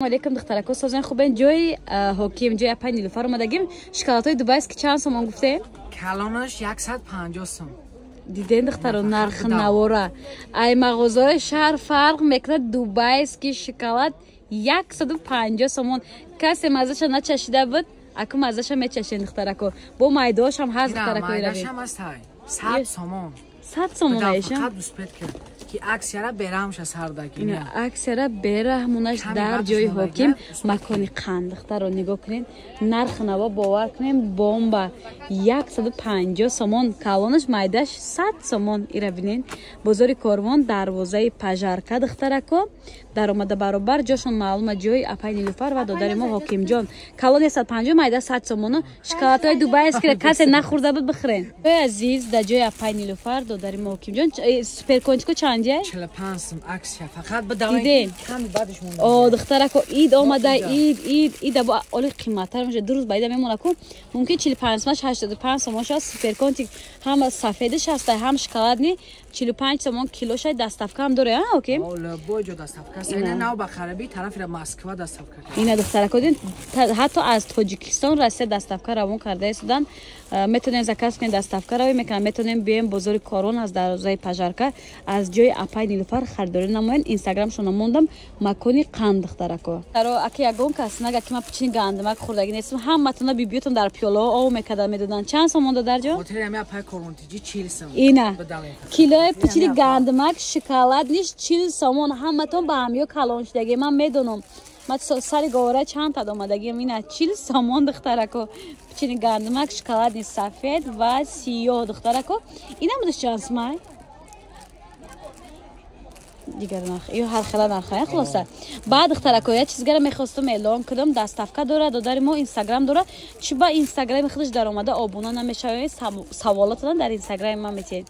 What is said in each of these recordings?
علیکم دخترکو سازن خوبین جوی حکیم جوی اپای نیلوفر اومدگیم شکلاتای دبی است که چند سومون گفته کلانش 150 سوم دیدین دخترو نرخ نواره ای مغازه شهر فرق میکنه دبی است که شکلات 150 سومون کسی مزهش نچشیده بود اكو مزهش میچشین دخترکو با مایداش هم هست دخترکو مایداش هم هست 100 سومون 100 سومون ایشون فقط دوست پت که اکثرا برهمش سردگی نه اکثرا برهمونش در جای حکیم مکانی قند دخترو نگاه کنین نرخ نوا باور کنین بمب 150 سومون کالونش مایداش 100 سومون ایرا ببینین بازار کاروان دروازه پژارکا دخترکو در اومده برابر جاشون معلومه جای اپای نیلوفر و دادر ما حکیم جان کالون 150 مایدا 100 سومون شکلاتای دبی است که کسی نخورده بود بخورین عزیز در جای اپای نیلوفر دادر ما حکیم جان سوپر کنچکو چنده 45 سوم عکس فقط به دوای کمی بعدش مونده او دخترکو عید اومده عید با اول قیمت‌تر میشه دو روز بعد میمونه کو ممکن 45 سومش 85 سومش سوپر کنچک هم سفیدش هست هم شکلات نی 45 سومون کیلوش دستافکا هم داره ها اوکی اولا بوجو دستافکا سینه نو بخربی طرف مسکو دستافکا اینا دخترکو دین حتی از تاجیکستان رسید دستافکا روان کرده سودن میتونین زکات کنین دستافکا رو میکنن میتونین بیاین بازار کارون از دروازه پژارکا از جای اپای نیلوفر خریداری نماین اینستاگرام شون موندم مکانی قند دخترکو رو اکی یگون کس نگه که ما پچین گند مک خوردگی نیستم همتون بیبیتون در پیالا او میکدن میدادن چند سومون در جا خاطر همه اپای کورونتیجی 40 سوم اینا کیلو پچین گند مک شکلات نیست 40 سومون همتون با همیو کالون شدگی من میدونم ما سری گوره چند تا اومدگی اینا 40 سومون دخترکو پچین گند مک شکلات نیست سفید و سیاه دخترکو اینا مدش چانس مای دیگر نرخ یا هر خلا نرخه خلاصه بعد دخترکو یه چیزی میخواستم اعلام کنم دستافکا داره دادر ما اینستاگرام داره چی با اینستاگرام خودش در اومده آبونه نمیشه سوالات در اینستاگرام ما میتین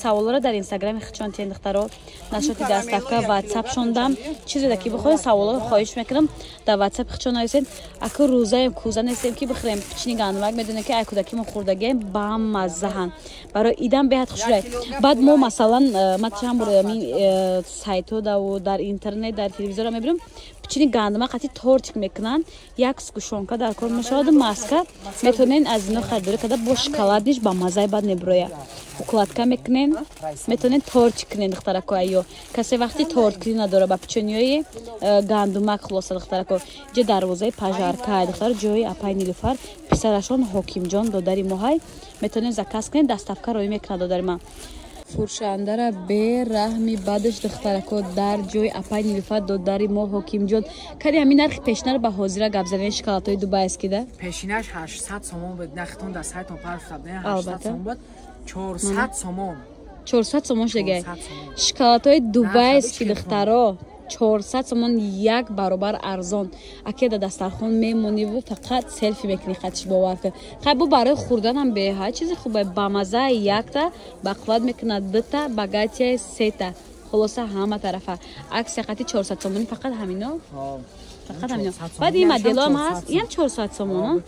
سوالا رو در اینستاگرام خودشون تین دخترو نشاتی دستافکا واتساپ شوندم چیزی دکی بخواد سوالا خواهش میکنم در واتساپ خودشون نویسین اكو روزای کوزا نیستیم که بخریم پچینی گندمک میدونه که اكو دکی ما خوردگی با مزهن برای ایدم بهت خوشره بعد ما مثلا ما چند بار می سایت و در اینترنت در تلویزیون میبریم پچینی گندمک قطعی تورچ میکنن یک سکوشونکا در کار میشود ماسکا میتونین از اینو خریداری کرده با شکلات نیش با مزه بعد نبرویا укладка میکنین میتونین تورچ کنین دخترکو ایو کسی وقتی تورچ نداره با پچینیای گندمک خلاصه دخترکو جه دروازه پژارکا دختر جوی اپای نیلوفر پسرشون حکیم جان دادری موهای میتونین زکات کنین دستافکا روی میکنه دادر ما فروشنده را به رحمی بعدش دخترکو در جوی اپای نیلوفر دادری ما حکیم جان کاری همین نرخ پیشنر به حاضر گپ زدن شکلاتای دبی است کیده پیشینش 800 سومون بود نختون در سایتون پرفت نه 800 سومون بود 400 سومون 400 سومون دیگه شکلاتای دبی است که دخترا 400 سومون یک برابر ارزان اگه در دسترخوان میمونی و فقط سلفی میکنی خودش باور کن خب برای خوردن هم به هر چیز خوبه با مزه یک تا بقلاد میکنه دو تا باگاتی سه تا خلاصه همه طرفه عکس قطعی 400 سومون فقط همینا فقط همینا بعد این مدل هم هست این 400 سومون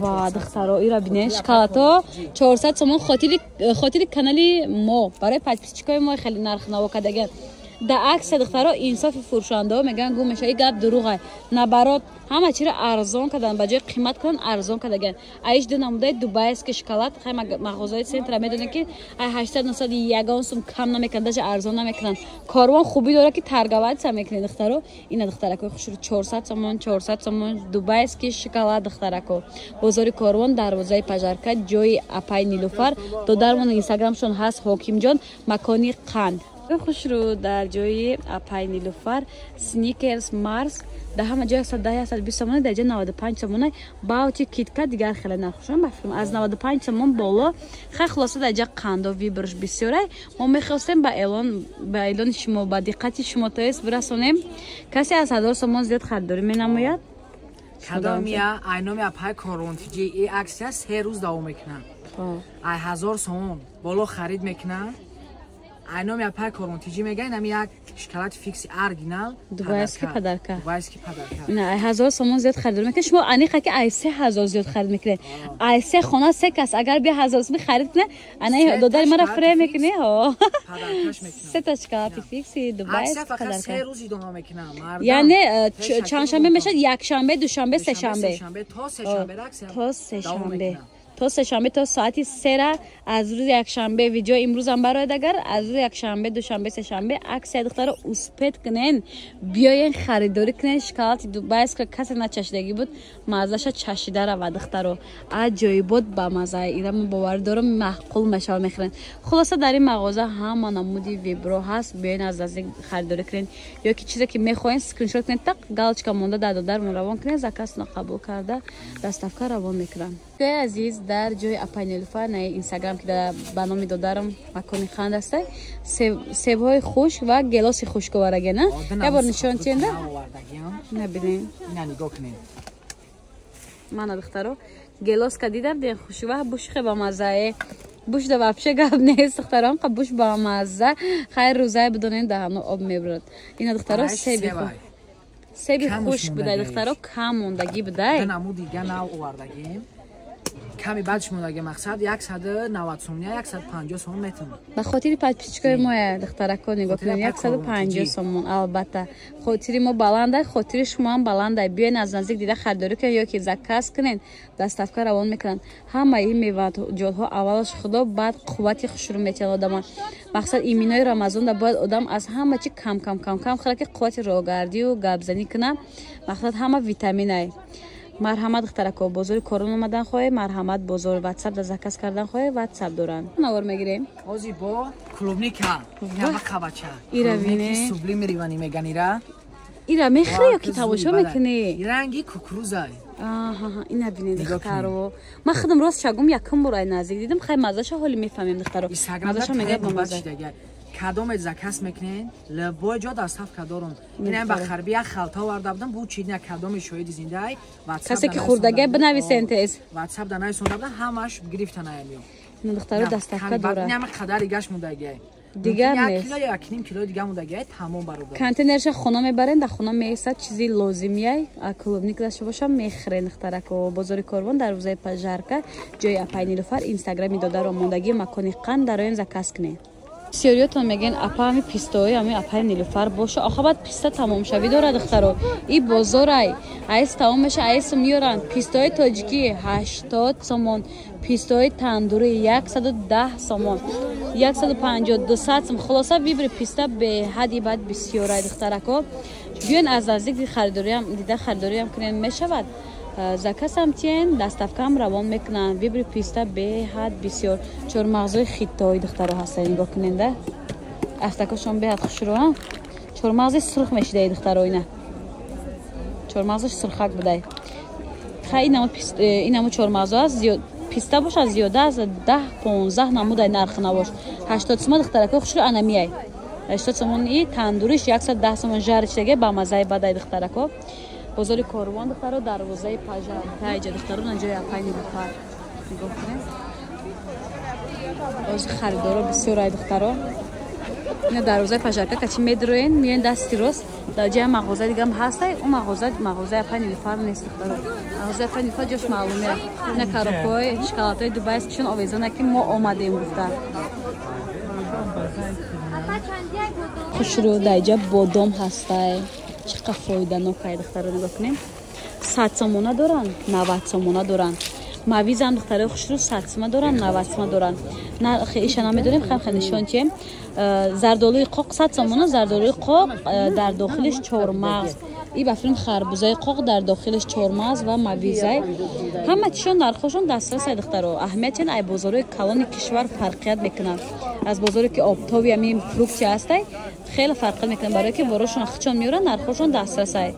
و دخترا ایرا بینه شکلاتا 400 سومون خاطر کانالی ما برای پچیکای ما خیلی نرخ نواکدگه در عکس دخترا انصاف فروشنده ها میگن گم میشه این گپ دروغه نه برات همه چی را ارزان کردن بجای قیمت کردن ارزان کردن ایش دو نموده دبی است که شکلات خیلی مغازهای سنتر میدونه که 800 900 یگان سوم کم نمیکنن داش ارزان نمیکنن کاروان خوبی داره که ترگوات هم میکنه دخترا این دخترکو خوش 400 سومون دبی است که شکلات دخترکو بازار کاروان دروازه پژارکا جوی اپای نیلوفر تو در من اینستاگرام شون هست حکیم جان مکانی قند خوش رو در جای اپای نیلوفر سنیکرز مارس در همه جای 110 120 سومون در جای 95 سومون باوچی کیتکا دیگر خیلی نخوشم بفرم از 95 سومون بالا خیلی خلاصه در جای قند و ویبرش بسیاره ما میخواستیم با اعلان شما با دقت شما تایست برسونیم کسی از 1000 سومون زیاد خریداری مینماید کدامیا اینومی اپای کورونتیجی ای عکس 3 روز دوام میکنن ای 1000 سومون بالا خرید میکنن айном я пай коронтиҷи мегаин ами як шоколад фикси оригинал дубайский подарка. дубайский подарка. نه 1000 سومون زیاد خرید میکنه. شما انیقه که ای 3000 زیاد خرید میکنه. ای 3 خانه 3 کس اگر بیا 1000 سوم خرید کنه انا دادر مرا فری میکنه ها. پدرکش میکنه. 3 تا شکلات فیکسی دبی فقط 3 روز ادامه میکنه. یعنی چند شنبه میشه؟ یک شنبه، دوشنبه، سه شنبه. تا سه شنبه رقص. تا سه شنبه. تا سه شنبه تا ساعتی 3 را از روز یک شنبه ویدیو امروز هم برای دگر از روز یک شنبه دوشنبه سه شنبه عکس دختر اسپت کنین بیاین خریداری کنین شکلات دبی است که کسی نچشیدگی بود مزهش چشیده را و دختر رو از جای بود با مزه اینا من باور دارم معقول میشه میخرن. خلاصه در این مغازه هم نمودی ویبرو هست بیاین از نزدیک خریداری کنین یا کی چیزی که میخواین اسکرین شات کنین تق گالچکا مونده در من روان کنین زکاس قبول کرده دستافکار روان میکنن. عزیز در جای اپای نیلوفر نه اینستاگرام که در برنامه دادارم مکانی خند است سیب های خشک و گلاس خشکوارگی نه یه بار نشان چنده نبینیم نه نگاه کنین من دخترو گلاس که دیدم دین خوشی و بوش خیلی با مزه بوش ده وابشه گپ نیست دخترام که بوش با مزه خیر روزای بدونین دهنو آب میبرد این دخترو سیب خشک بوده دخترو کم موندگی بوده نمو دیگه نو آوردگیم کمی بعدش مونده مقصد 190 سوم یا 150 سوم میتونه به خاطر پچکای ما دخترکو نگاه کنین 150 سوم البته خاطر ما بلنده خاطر شما هم بلنده بیاین از نزدیک دیده خریداری کنین یا که زکاس کنین دستافکار روان میکنن همه این میوه‌جات ها اولش خدا بعد قوت خوشرو میتونه آدم مقصد ایمینای رمضان دا باید آدم از همه چی کم خاله که قوت راگردی و گپزنی کنه مقصد همه ویتامینای مرحمت دخترکو بزرگ کارون اومدن خواه مرحمت بزرگ واتساپ دا زکاس کردن خواه واتساپ دارن نوار میگیریم اوزی با کلوبنیکا یا خباچا ایرا بینه سوبلیم ریوانی میگن ایرا میخری یا که تماشا میکنی رنگی کوکروزای آها اینا بینه دخترو من خودم راست شگم یکم برای نزدیک دیدم خیلی مزهش حالی میفهمیم دخترو مزهش میگه با مزه کدام زکاس میکنین لبای جا دستاف کدارم اینم بخربی خالتا ورده بودم بود چیدن کدام شاهد زنده ای کسی که خوردگی بنویسین تیز واتساپ دانای سونده بودن همش گرفتن ایمیو این دخترو دستاف داره اینم قدر دیگهش موندگی دیگر نیست یک نیم کیلو دیگه موندگی تمام برابر کانتینرش خونه میبرین در خونه میسد چیزی لازمیه کلوبنیک داشته باشم میخرین دخترکو بازار کاروان در روزای پژارکا جای اپای نیلوفر اینستاگرامی داده رو موندگی مکانی قند در این زکاس کنین سیاریاتون میگن اپا همی پیستایی همی اپای نیلوفر باشه آخه بعد پیستا تمام شوی داره دخترو این بازار ایس تمام میشه ایس میارن پیستای تاجیکی 80 سومون پیستای تندوری 110 سومون 150 200 سومون خلاصه بیبری پیستا به حدی بعد بسیاره دخترکو بیان از نزدیک خریداری هم کنین میشود زکاس هم تین دستافکام روان میکنن ویبری پیستا به حد بسیار چور مغزای خیتایی دخترها هستن نگاه کنین ده افتکاشون به حد خوش رو هم چور مغزای سرخ میشیده دخترها اینه چور مغزش سرخک بوده خیلی اینمو چور مغزا هست پیستا باشه زیاده از 10-15 نموده نرخ نباش 80 سوم دخترها خوش رو انمیه 80 سوم این تندوریش 110 سوم جارش دیگه با مزه بده دخترها بازار کاروان دخترو دروازه پژارکا دخترو نجای اپای نیلوفر نگاه کنید از خریدارا بسیار دخترو این دروازه پژارکا که چی میدروین میان دستی راست در جای مغازه دیگه هم هست اون مغازه اپای نیلوفر نیست دخترو مغازه اپای نیلوفر جاش معلومه نه کاراکوی شکلاتای دبی است که آویزونه که ما آمدیم گفتن خوشرو در جای بادام هسته چقدر فایده ناکه دخترها نگاه کنیم 100 سومونه دارن 90 سومونه دارن مویز هم دخترهای خوش رو 100 سومه دارن 90 سومه دارن نه خیلی نمیدونیم خیلی نشان چیم زردالوی قاق 100 سومونه زردالوی قاق در داخلش 4 مغز این بفرین خربوزای قاق در داخلش 4 مغز و مویزای همه چیشون نرخشون دسترس دخترها اهمیت این ای بازارهای کلان کشور فرقیت میکنن از بازاری که آبتابی همین فروکتی هسته خیلی فرق میکنه برای که وارشون خچون میورن نرخشون دسترس های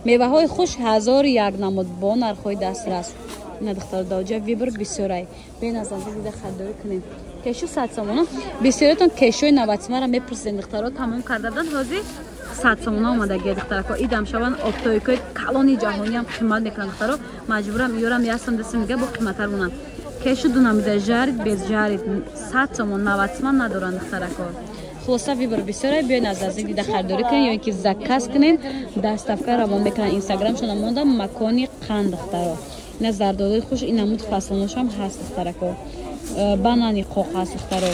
میوه های خوش 1001 نمود با نرخ دسترس نه دختر داوجا ویبر بسیاری بین از آنجا دیده خریداری کنین کشو 100 سومونه بسیارتون کشوی 90 سومه را میپرسین دخترها تمام کردن حاضر 100 سومونه اومده گه دخترها ایدم شون آبتایکای کلانی جهانی هم قیمت میکنن دخترها مجبورم میورم یاسم دستم میگه با قیمتر مونن کشو دو نمیده جارید bez جارید 100 سومون 90 سومون ندارن دخترها خلاصه вибор бисёре биёед аз наздик дида харидорӣ кунед ё ин ки заказ кунед даставка равон мекунанд инстаграмшон монда макони қанд духтаро ина зардолии хуш ина муд фаслоношам ҳаст духтарако банани қоқ ҳаст духтаро